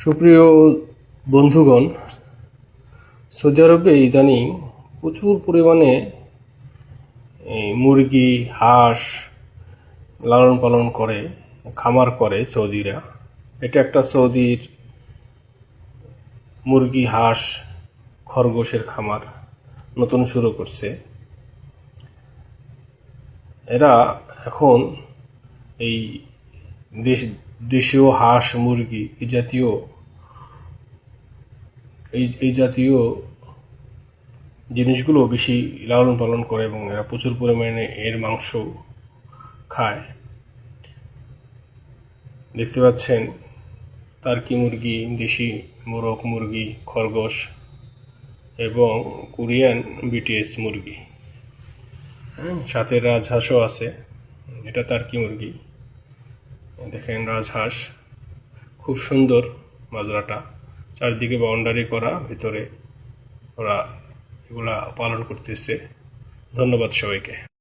সুপ্রিয় বন্ধুগণ, সৌদি আরবে ইদানিং প্রচুর পরিমাণে মুরগি, হাঁস লালন পালন করে, খামার করে সৌদিরা। এটা একটা সৌদির মুরগি, হাঁস, খরগোশের খামার নতুন শুরু করছে। এরা এখন এই দেশীয় হাঁস, মুরগি এই জাতীয় জিনিসগুলো বেশি লালন পালন করে এবং এরা প্রচুর পরিমাণে এর মাংস খায়। দেখতে পাচ্ছেন টার্কি মুরগি, দেশি মোরগ মুরগি, খরগোশ এবং কোরিয়ান বিটিএস মুরগি, সাথে রাজহাঁসও আছে। এটা টার্কি মুরগি, দেখেন রাজহাঁস, খুব সুন্দর মাজরাটা, চারদিকে বাউন্ডারি করা, ভিতরে ওরা এগুলা পালন করতেছে। ধন্যবাদ সবাইকে।